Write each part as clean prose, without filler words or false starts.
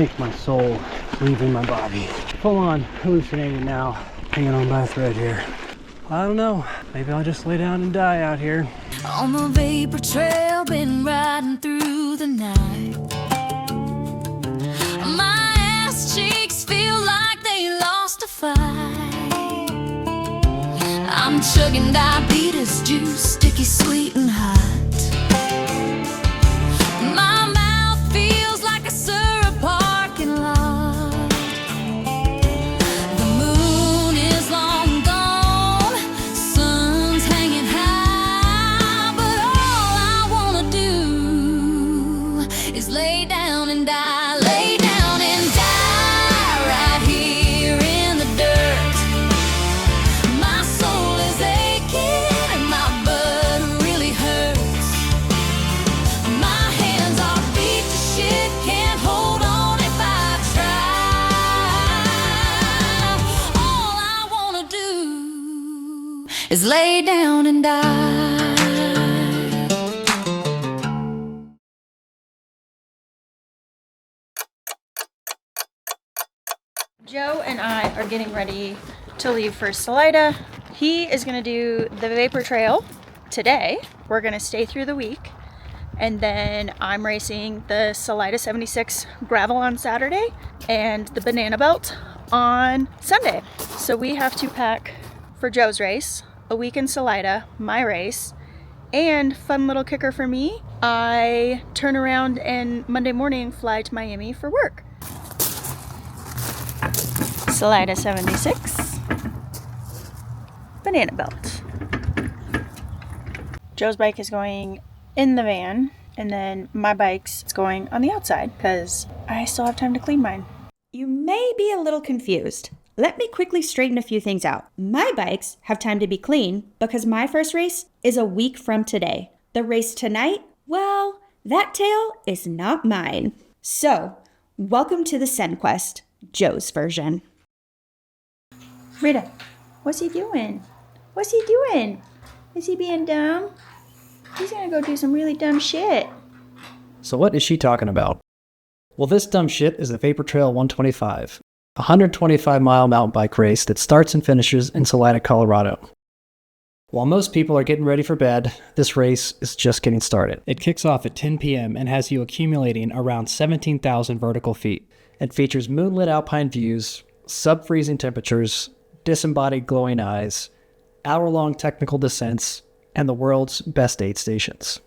think my soul is leaving my body. Full on hallucinating now, hanging on by a thread here. I don't know, maybe I'll just lay down and die out here. On the vapor trail, been riding through the night. My ass cheeks feel like they lost a fight. I'm chugging diabetes juice, sticky, sweet, and hot. My mouth feels like a syrup parking lot. The moon is long gone, sun's hanging high, but all I wanna do is lay down and die, lay down and die right here in the dirt. My soul is aching and my butt really hurts. My hands are beat to shit, can't hold on if I try. All I wanna do is lay down and die. Joe and I are getting ready to leave for Salida. He is going to do the Vapor Trail today. We're going to stay through the week. And then I'm racing the Salida 76 gravel on Saturday and the Banana Belt on Sunday. So we have to pack for Joe's race, a week in Salida, my race, and fun little kicker for me, I turn around and Monday morning fly to Miami for work. Salida 76, Banana Belt. Joe's bike is going in the van, and then my bike's going on the outside because I still have time to clean mine. You may be a little confused. Let me quickly straighten a few things out. My bikes have time to be clean because my first race is a week from today. The race tonight, well, that tale is not mine. So, welcome to the Sendquest, Joe's version. Rita, what's he doing? What's he doing? Is he being dumb? He's gonna go do some really dumb shit. So what is she talking about? Well, this dumb shit is the Vapor Trail 125, a 125-mile mountain bike race that starts and finishes in Salida, Colorado. While most people are getting ready for bed, this race is just getting started. It kicks off at 10 p.m. and has you accumulating around 17,000 vertical feet. It features moonlit alpine views, sub-freezing temperatures, disembodied glowing eyes, hour-long technical descents, and the world's best aid stations.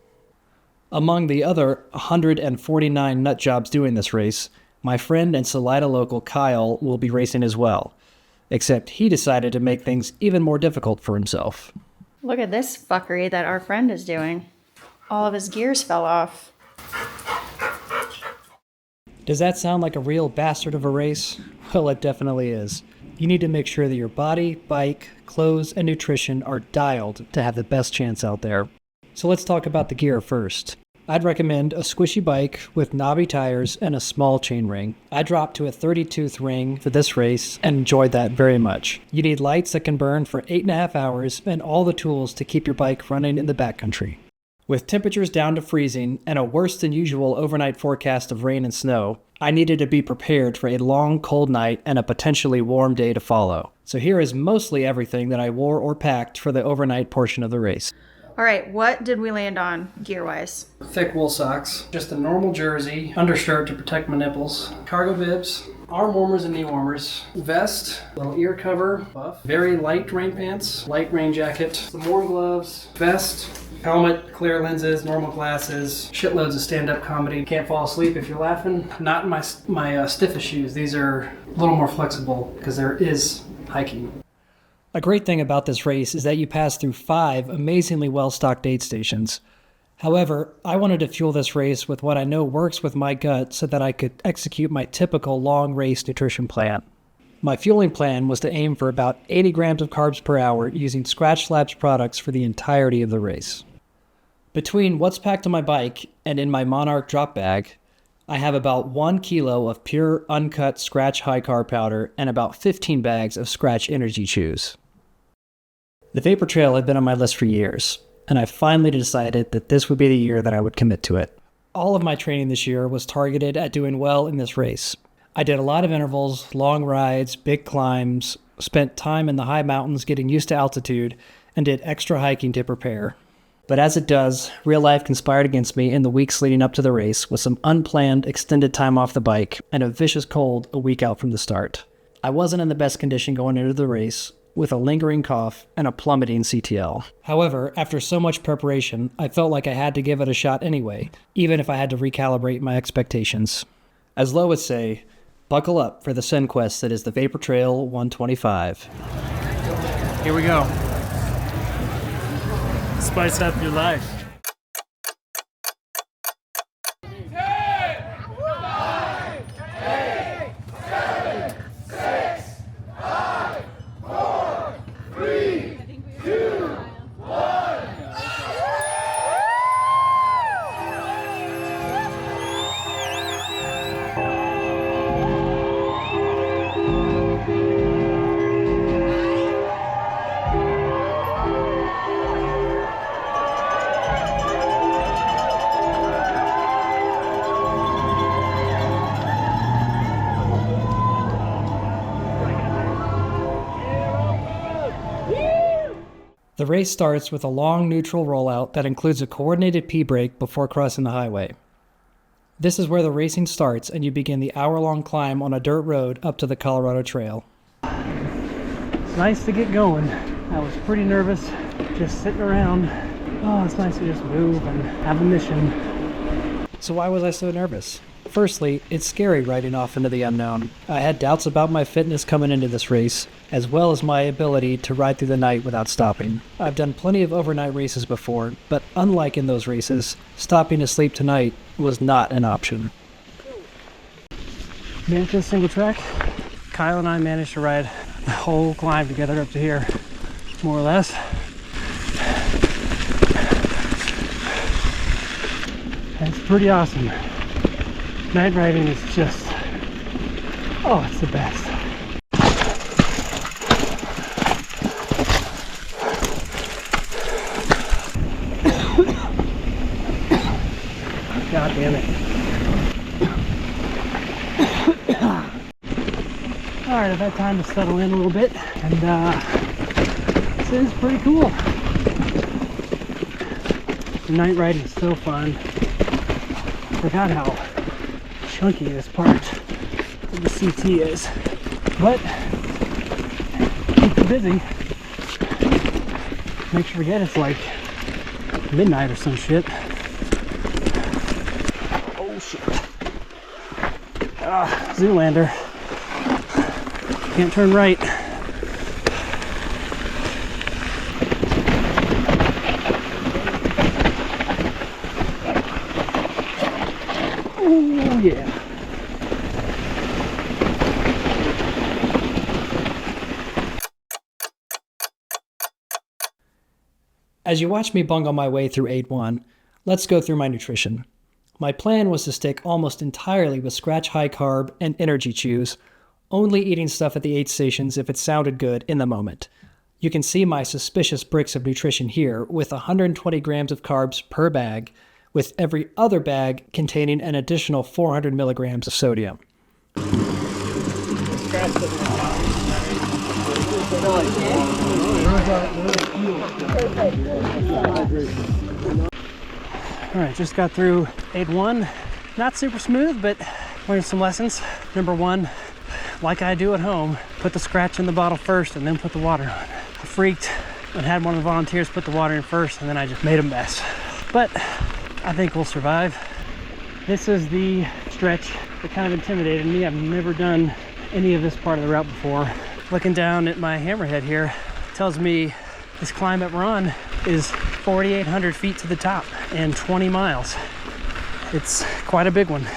Among the other 149 nut jobs doing this race, my friend and Salida local Kyle will be racing as well, except he decided to make things even more difficult for himself. Look at this fuckery that our friend is doing. All of his gears fell off. Does that sound like a real bastard of a race? Well, it definitely is. You need to make sure that your body, bike, clothes, and nutrition are dialed to have the best chance out there. So let's talk about the gear first. I'd recommend a squishy bike with knobby tires and a small chainring. I dropped to a 30-tooth ring for this race and enjoyed that very much. You need lights that can burn for 8.5 hours and all the tools to keep your bike running in the backcountry. With temperatures down to freezing and a worse than usual overnight forecast of rain and snow, I needed to be prepared for a long, cold night and a potentially warm day to follow. So here is mostly everything that I wore or packed for the overnight portion of the race. All right, what did we land on gear-wise? Thick wool socks, just a normal jersey, undershirt to protect my nipples, cargo bibs, arm warmers and knee warmers, vest, little ear cover, buff, very light rain pants, light rain jacket, some warm gloves, vest, helmet, clear lenses, normal glasses, shitloads of stand-up comedy. Can't fall asleep if you're laughing. Not in my stiffest shoes. These are a little more flexible because there is hiking. A great thing about this race is that you pass through 5 amazingly well-stocked aid stations. However, I wanted to fuel this race with what I know works with my gut so that I could execute my typical long race nutrition plan. My fueling plan was to aim for about 80 grams of carbs per hour using Scratch Labs products for the entirety of the race. Between what's packed on my bike and in my Monarch drop bag, I have about 1 kilo of pure uncut Scratch high carb powder and about 15 bags of Scratch energy chews. The Vapor Trail had been on my list for years, and I finally decided that this would be the year that I would commit to it. All of my training this year was targeted at doing well in this race. I did a lot of intervals, long rides, big climbs, spent time in the high mountains getting used to altitude, and did extra hiking to prepare. But as it does, real life conspired against me in the weeks leading up to the race with some unplanned extended time off the bike and a vicious cold a week out from the start. I wasn't in the best condition going into the race, with a lingering cough and a plummeting CTL. However, after so much preparation, I felt like I had to give it a shot anyway, even if I had to recalibrate my expectations. As Lo would say, buckle up for the Sendquest that is the Vapor Trail 125. Here we go. Spice up your life. The race starts with a long neutral rollout that includes a coordinated P-break before crossing the highway. This is where the racing starts, and you begin the hour-long climb on a dirt road up to the Colorado Trail. It's nice to get going. I was pretty nervous just sitting around. Oh, it's nice to just move and have a mission. So why was I so nervous? Firstly, it's scary riding off into the unknown. I had doubts about my fitness coming into this race, as well as my ability to ride through the night without stopping. I've done plenty of overnight races before, but unlike in those races, stopping to sleep tonight was not an option. Mantra single track. Kyle and I managed to ride the whole climb together up to here, more or less. And it's pretty awesome. Night riding is just, oh, it's the best. God damn it. Alright, I've had time to settle in a little bit, and this is pretty cool. The night riding is so fun. Forgot how chunky this part of the CT is, but keep you busy. Make sure to forget it's like midnight or some shit. Oh shit. Zoolander. Can't turn right. Oh yeah. As you watch me bungle my way through 8-1, let's go through my nutrition. My plan was to stick almost entirely with scratch high carb and energy chews, only eating stuff at the aid stations if it sounded good in the moment. You can see my suspicious bricks of nutrition here with 120 grams of carbs per bag, with every other bag containing an additional 400 milligrams of sodium. Alright, just got through 8-1. Not super smooth, but learned some lessons. Number one, like I do at home, put the scratch in the bottle first and then put the water on. I freaked and had one of the volunteers put the water in first, and then I just made a mess. But I think we'll survive. This is the stretch that kind of intimidated me. I've never done any of this part of the route before. Looking down at my hammerhead here tells me this climb that we're on is 4,800 feet to the top and 20 miles. It's quite a big one.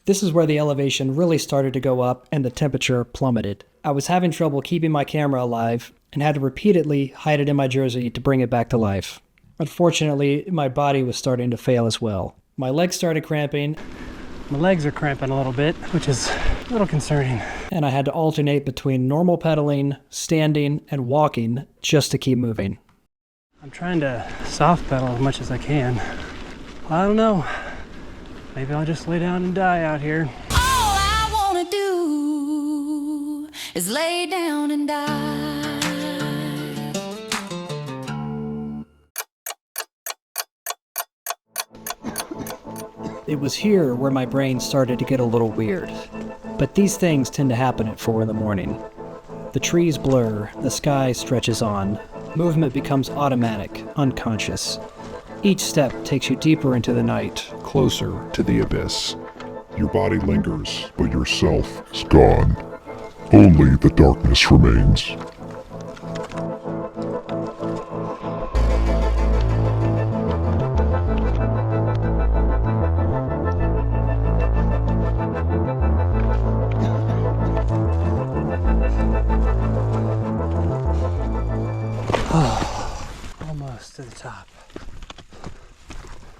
This is where the elevation really started to go up and the temperature plummeted. I was having trouble keeping my camera alive and had to repeatedly hide it in my jersey to bring it back to life. Unfortunately, my body was starting to fail as well. My legs started cramping. My legs are cramping a little bit, which is a little concerning. And I had to alternate between normal pedaling, standing, and walking just to keep moving. I'm trying to soft pedal as much as I can. I don't know. Maybe I'll just lay down and die out here. All I wanna do is lay down and die. It was here where my brain started to get a little weird. But these things tend to happen at 4 in the morning. The trees blur, the sky stretches on. Movement becomes automatic, unconscious. Each step takes you deeper into the night. Closer to the abyss. Your body lingers, but your self is gone. Only the darkness remains. Almost to the top.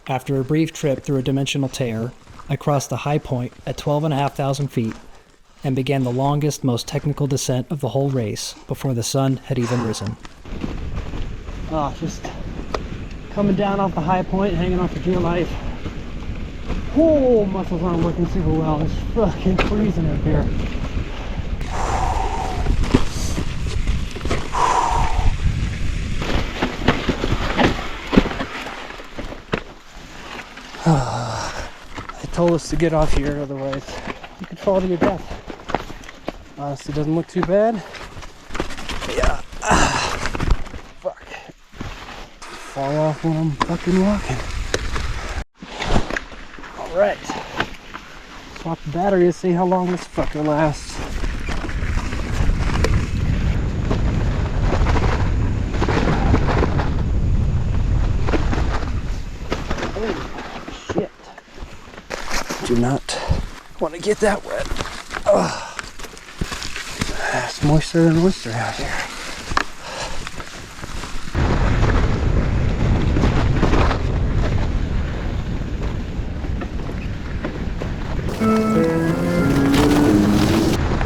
After a brief trip through a dimensional tear, I crossed the high point at 12,500 feet and began the longest, most technical descent of the whole race before the sun had even risen. Oh, just coming down off the high point, hanging off the gear life. Oh, muscles aren't working super well. It's fucking freezing up here. They told us to get off here, otherwise you could fall to your death. Honestly, doesn't look too bad. Yeah. Fuck. Fall off when I'm fucking walking. Alright. Swap the battery to see how long this fucker lasts. Do not want to get that wet. Ugh. It's moister than oyster out here.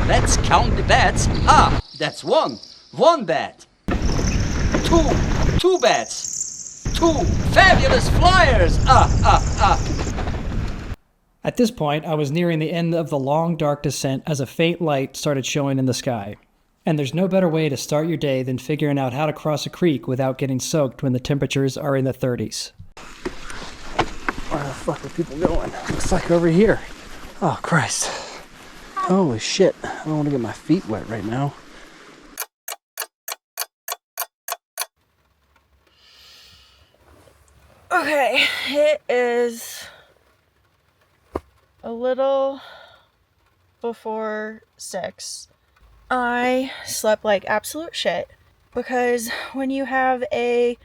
Let's count the bats. Ah, that's one. One bat. Two bats. Two fabulous flyers. At this point, I was nearing the end of the long, dark descent as a faint light started showing in the sky. And there's no better way to start your day than figuring out how to cross a creek without getting soaked when the temperatures are in the 30s. Where the fuck are people going? Looks like over here. Oh, Christ. Holy shit. I don't want to get my feet wet right now. Okay, it is a little before 6. I slept like absolute shit because when you have a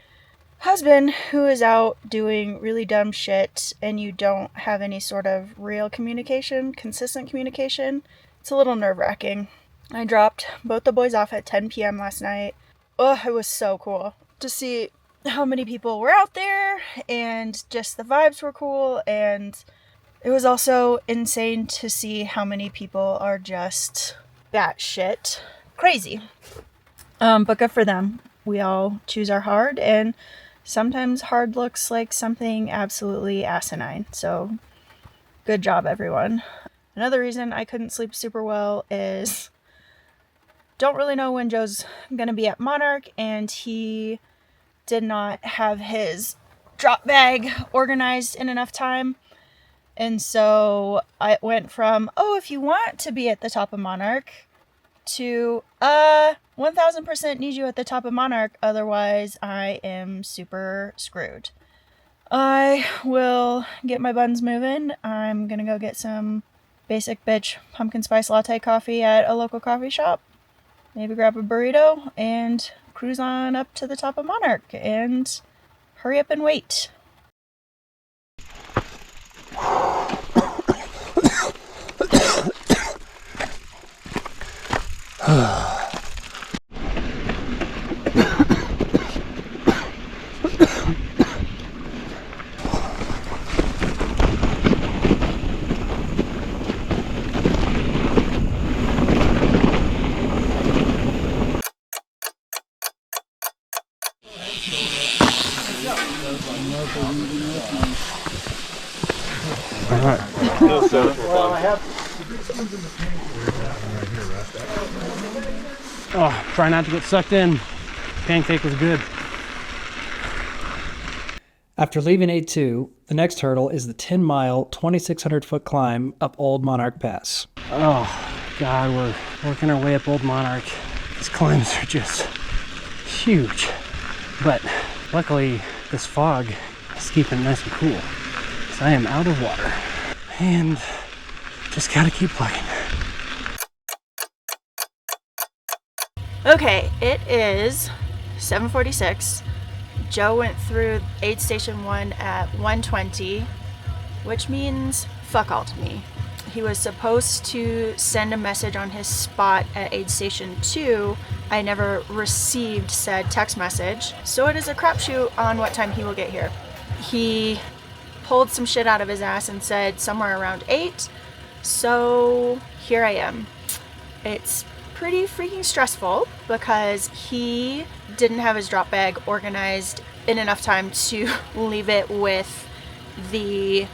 husband who is out doing really dumb shit and you don't have any sort of real communication, consistent communication, it's a little nerve-wracking. I dropped both the boys off at 10 p.m. last night. Oh, it was so cool to see how many people were out there and just the vibes were cool, and it was also insane to see how many people are just batshit crazy. But good for them. We all choose our hard, and sometimes hard looks like something absolutely asinine. So good job, everyone. Another reason I couldn't sleep super well is don't really know when Joe's gonna be at Monarch, and he did not have his drop bag organized in enough time. And so I went from, oh, if you want to be at the top of Monarch, to 1000% need you at the top of Monarch, otherwise I am super screwed. I will get my buns moving. I'm gonna go get some basic bitch pumpkin spice latte coffee at a local coffee shop. Maybe grab a burrito and cruise on up to the top of Monarch and hurry up and wait. Alright, Well, I have. Oh, try not to get sucked in. Pancake was good. After leaving A2, the next hurdle is the 10-mile, 2,600-foot climb up Old Monarch Pass. Oh, God, we're working our way up Old Monarch. These climbs are just huge. But luckily, this fog is keeping it nice and cool. So I am out of water. And just gotta keep plugging. Okay, it is 7:46. Joe went through aid station 1 at 1:20, which means fuck all to me. He was supposed to send a message on his spot at aid station 2. I never received said text message, so it is a crapshoot on what time he will get here. He pulled some shit out of his ass and said somewhere around 8, so here I am. It's pretty freaking stressful because he didn't have his drop bag organized in enough time to leave it with the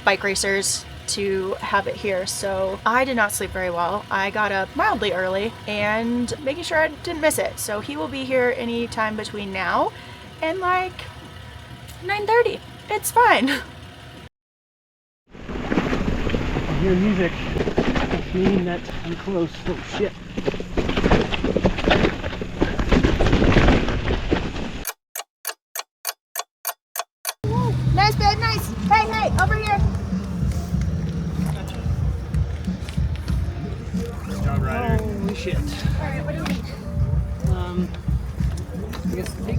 bike racers to have it here. So I did not sleep very well. I got up mildly early and making sure I didn't miss it. So he will be here anytime between now and like 9:30. It's fine. I hear music. That's meaning that I'm close. Oh shit. Nice, babe, nice. Hey, over here. Job rider. Holy shit. Alright, what do you need? I guess take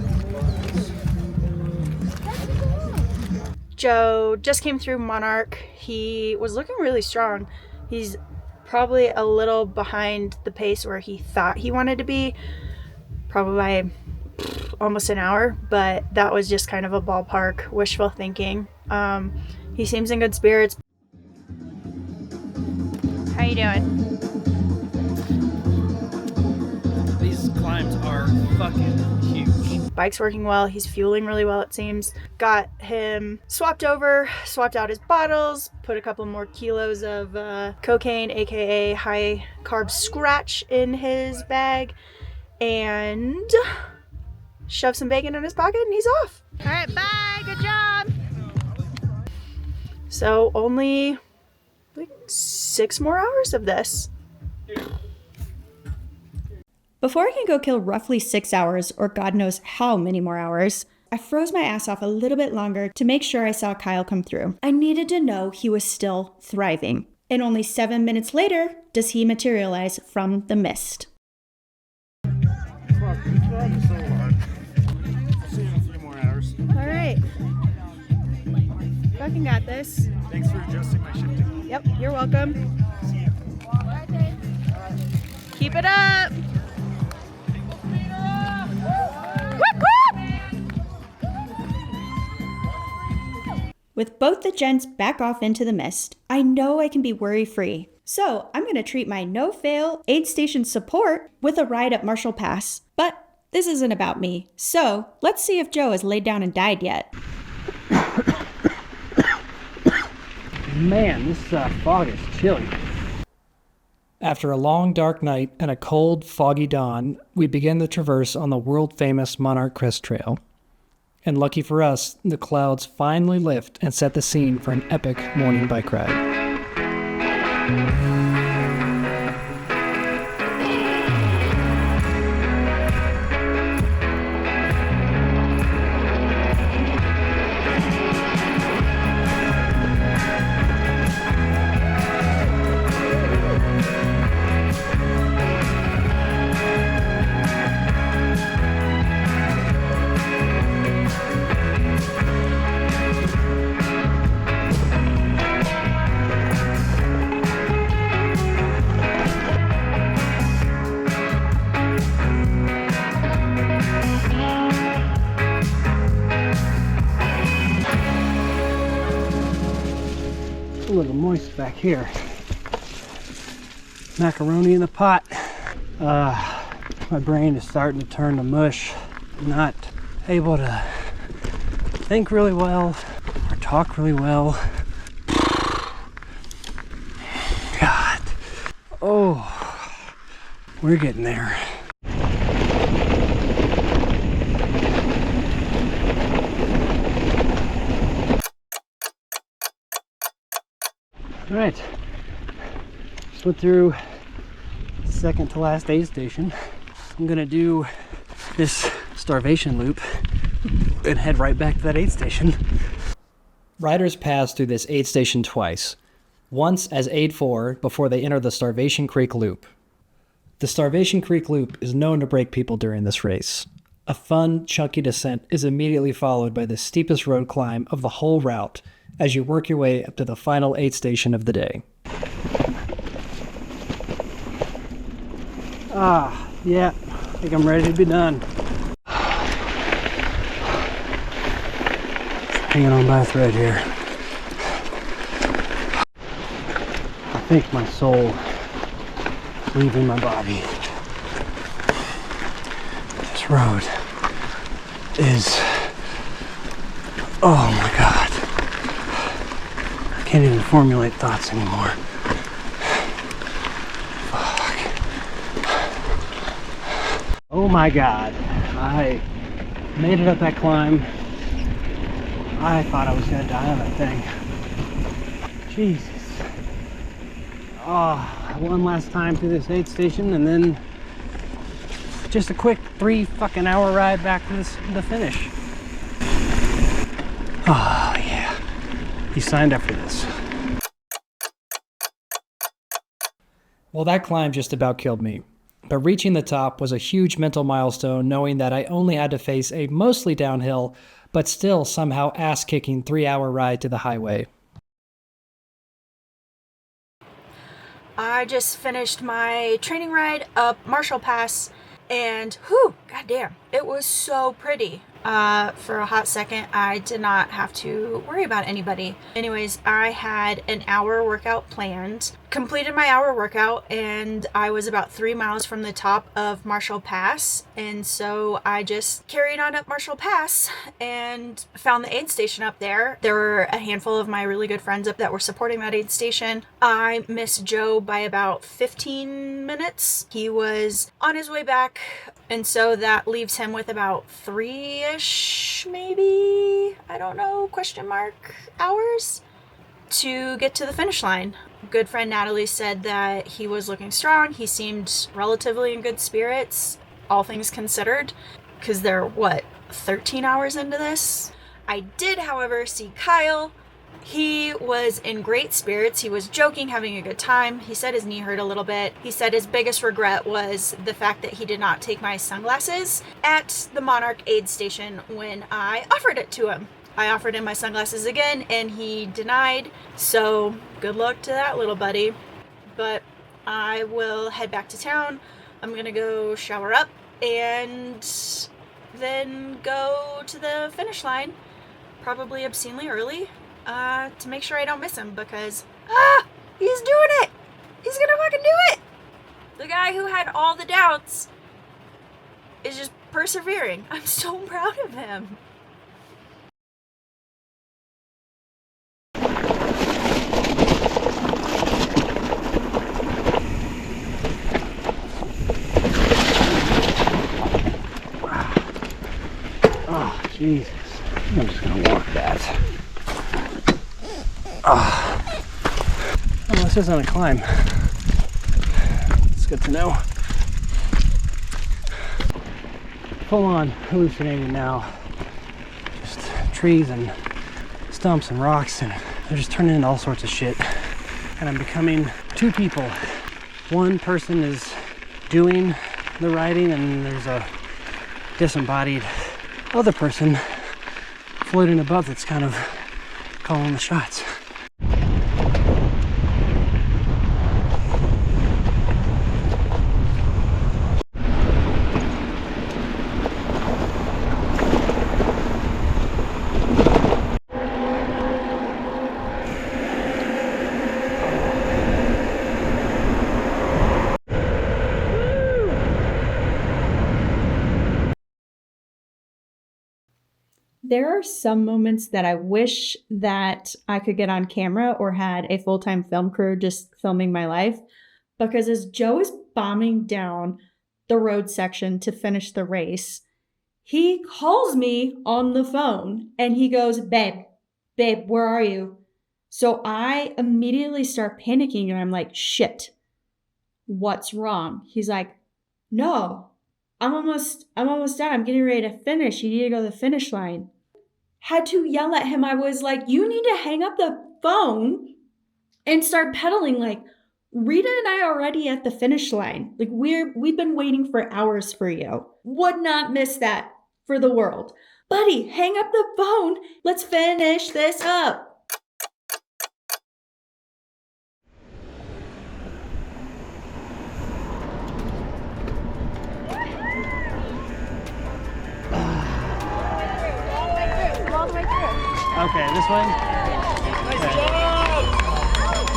Joe just came through Monarch. He was looking really strong. He's probably a little behind the pace where he thought he wanted to be, probably by almost an hour, but that was just kind of a ballpark wishful thinking. He seems in good spirits. How you doing? These climbs are fucking huge. Bike's working well. He's fueling really well, it seems. Got him swapped out his bottles, put a couple more kilos of cocaine, aka high carb scratch, in his bag, and shoved some bacon in his pocket, and he's off. All right, bye. Good job. So only like 6 more hours of this. Before I can go kill roughly 6 hours, or God knows how many more hours, I froze my ass off a little bit longer to make sure I saw Kyle come through. I needed to know he was still thriving. And only 7 minutes later does he materialize from the mist. Fuck, you tried so hard. See you in a few more hours. All right. Fucking got this. Thanks for adjusting my shifting. Yep, you're welcome. Keep it up. With both the gents back off into the mist, I know I can be worry-free. So I'm going to treat my no-fail aid station support with a ride up Marshall Pass. But this isn't about me, so let's see if Joe has laid down and died yet. Man, this fog is chilly. After a long, dark night and a cold, foggy dawn, we begin the traverse on the world-famous Monarch Crest Trail. And lucky for us, the clouds finally lift and set the scene for an epic morning bike ride. A little moist back here. Macaroni in the pot. My brain is starting to turn to mush. Not able to think really well or talk really well. We're getting there. All right, just went through the second to last aid station. I'm gonna do this starvation loop and head right back to that aid station. Riders pass through this aid station twice. Once as aid 4 before they enter the Starvation Creek Loop. The Starvation Creek Loop is known to break people during this race. A fun, chunky descent is immediately followed by the steepest road climb of the whole route as you work your way up to the final aid station of the day. Yeah, I think I'm ready to be done. Hanging on by a thread here. I think my soul is leaving my body. This road is... oh my God. I can't even formulate thoughts anymore. Fuck. Oh my God. I made it up that climb. I thought I was gonna die on that thing. Jesus. Oh, one last time through this aid station and then just a quick 3 fucking hour ride back to the finish. Oh yeah, you signed up for this. Well, that climb just about killed me. But reaching the top was a huge mental milestone, knowing that I only had to face a mostly downhill, but still somehow ass-kicking 3-hour ride to the highway. I just finished my training ride up Marshall Pass, and whew, goddamn, it was so pretty. For a hot second, I did not have to worry about anybody. Anyways, I had an hour workout planned, completed my hour workout, and I was about 3 miles from the top of Marshall Pass. And so I just carried on up Marshall Pass and found the aid station up there. There were a handful of my really good friends up that were supporting that aid station. I missed Joe by about 15 minutes. He was on his way back, and so that leaves him with about 3-ish, maybe, I don't know, question mark, hours to get to the finish line. Good friend Natalie said that he was looking strong. He seemed relatively in good spirits, all things considered, because they're, 13 hours into this? I did, however, see Kyle. He was in great spirits. He was joking, having a good time. He said his knee hurt a little bit. He said his biggest regret was the fact that he did not take my sunglasses at the Monarch aid station when I offered it to him. I offered him my sunglasses again and he denied. So good luck to that little buddy. But I will head back to town. I'm gonna go shower up and then go to the finish line, probably obscenely early, to make sure I don't miss him, because he's doing it. He's gonna fucking do it. The guy who had all the doubts is just persevering. I'm so proud of him. Oh, Jesus. I'm just gonna walk that. Oh, this isn't a climb. It's good to know. Full on hallucinating now. Just trees and stumps and rocks, and they're just turning into all sorts of shit. And I'm becoming two people. One person is doing the riding, and there's a disembodied other person floating above that's kind of calling the shots. There are some moments that I wish that I could get on camera or had a full-time film crew just filming my life. because as Joe is bombing down the road section to finish the race, he calls me on the phone and he goes, babe, where are you? So I immediately start panicking and I'm like, shit, what's wrong? He's like, no, I'm almost done. I'm getting ready to finish. You need to go to the finish line. Had to yell at him. I was like, you need to hang up the phone and start pedaling. Like, Rita and I are already at the finish line. Like, we've been waiting for hours for you. Would not miss that for the world. Buddy, hang up the phone. Let's finish this up. Okay, this way? Nice job!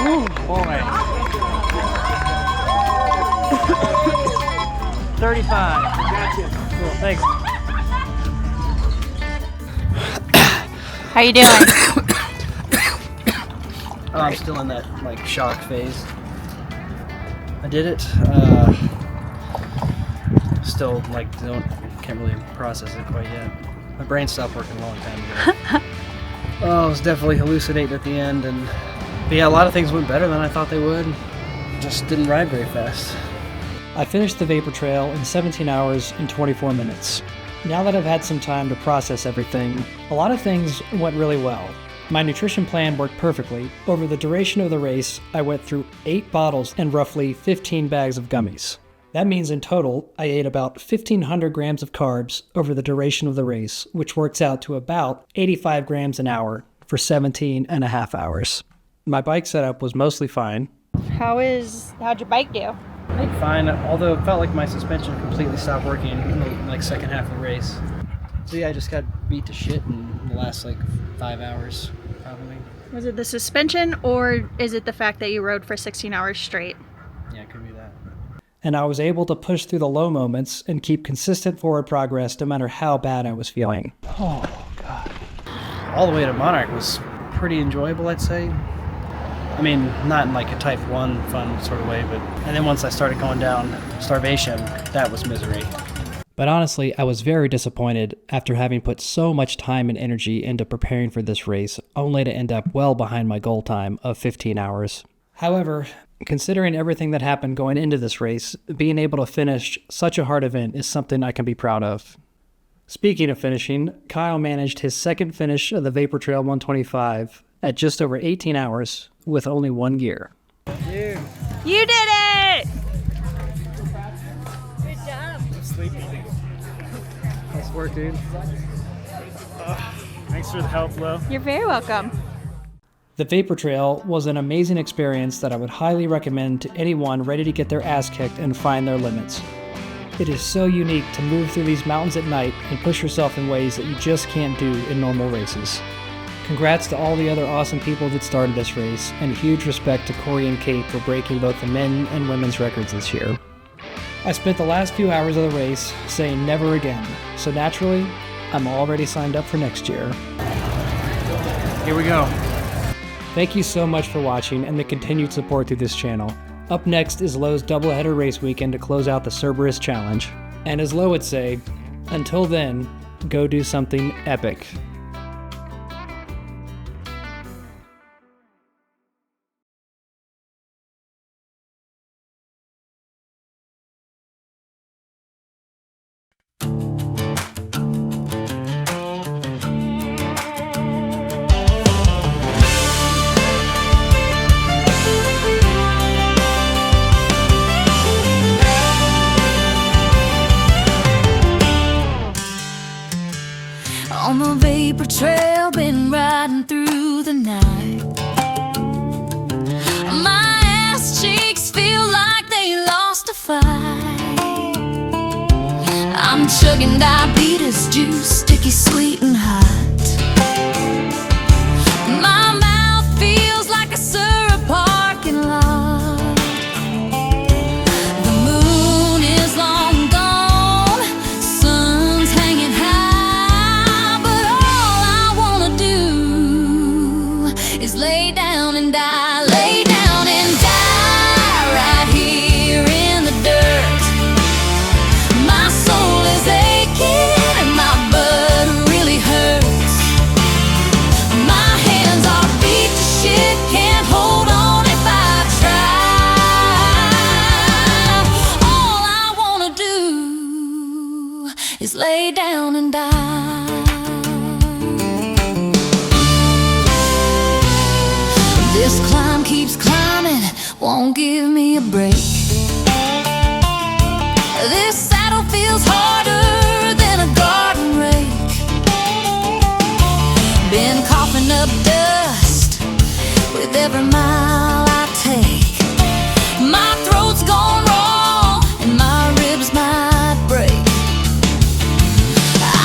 Ooh, boy. 35. Gotcha. Cool, thanks. How you doing? Oh, I'm still in that like shock phase. I did it. Still like can't really process it quite yet. My brain stopped working a long time ago. Oh, I was definitely hallucinating at the end, but yeah, a lot of things went better than I thought they would. Just didn't ride very fast. I finished the vapor trail in 17 hours and 24 minutes. Now that I've had some time to process everything, a lot of things went really well. My nutrition plan worked perfectly. Over the duration of the race, I went through 8 bottles and roughly 15 bags of gummies. That means in total, I ate about 1,500 grams of carbs over the duration of the race, which works out to about 85 grams an hour for 17 and a half hours. My bike setup was mostly fine. How'd your bike do? Fine, although it felt like my suspension completely stopped working in the like second half of the race. So yeah, I just got beat to shit in the last like 5 hours, probably. Was it the suspension or is it the fact that you rode for 16 hours straight? Yeah, it could be that. And I was able to push through the low moments and keep consistent forward progress no matter how bad I was feeling. Oh, God. All the way to Monarch was pretty enjoyable, I'd say. I mean, not in like a type 1 fun sort of way, but... And then once I started going down Starvation, that was misery. But honestly, I was very disappointed after having put so much time and energy into preparing for this race, only to end up well behind my goal time of 15 hours. However, considering everything that happened going into this race, being able to finish such a hard event is something I can be proud of. Speaking of finishing, Kyle managed his second finish of the Vapor Trail 125 at just over 18 hours with only 1 gear. You did it! Good job. I'm sleepy. Nice work, dude. Thanks for the help, Lo. You're very welcome. The Vapor Trail was an amazing experience that I would highly recommend to anyone ready to get their ass kicked and find their limits. It is so unique to move through these mountains at night and push yourself in ways that you just can't do in normal races. Congrats to all the other awesome people that started this race, and huge respect to Corey and Kate for breaking both the men and women's records this year. I spent the last few hours of the race saying never again, so naturally, I'm already signed up for next year. Here we go. Thank you so much for watching and the continued support through this channel. Up next is Lowe's doubleheader race weekend to close out the Cerberus Challenge. And as Lowe would say, until then, go do something epic. On the vapor trail, been riding through the night. My ass cheeks feel like they lost a fight. I'm chugging diabetes juice, sticky, sweet and hot. My mouth feels like a syrup parking lot. The moon is long gone, sun's hanging high, but all I wanna do is lay down and die right here. lay down and die. This climb keeps climbing, won't give me a break. This saddle feels harder than a garden rake. Been coughing up dust with every mile I take. My throat's gone wrong and my ribs might break.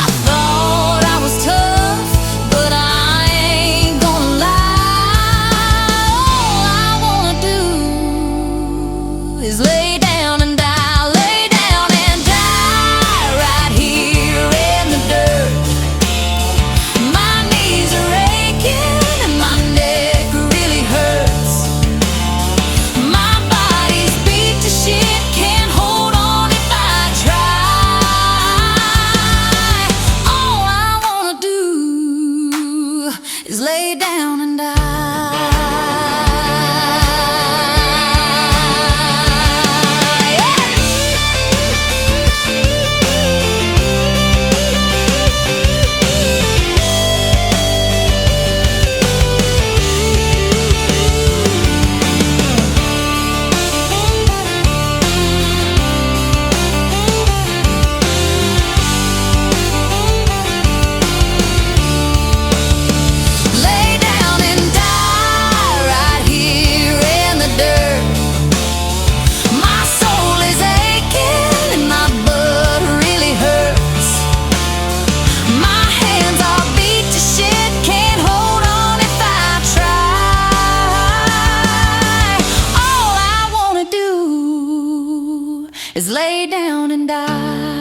I thought I was tough, but I ain't gonna lie. All I wanna do is lay down and die, lay down and die right here in the dirt. My knees are aching and my neck really hurts. My body's beat to shit, can't hold on if I try. All I wanna do is lay down and die. Lay down and die right here in the dirt. My soul is aching and my butt really hurts. My hands are beat to shit, can't hold on if I try. All I wanna do is lay down and die.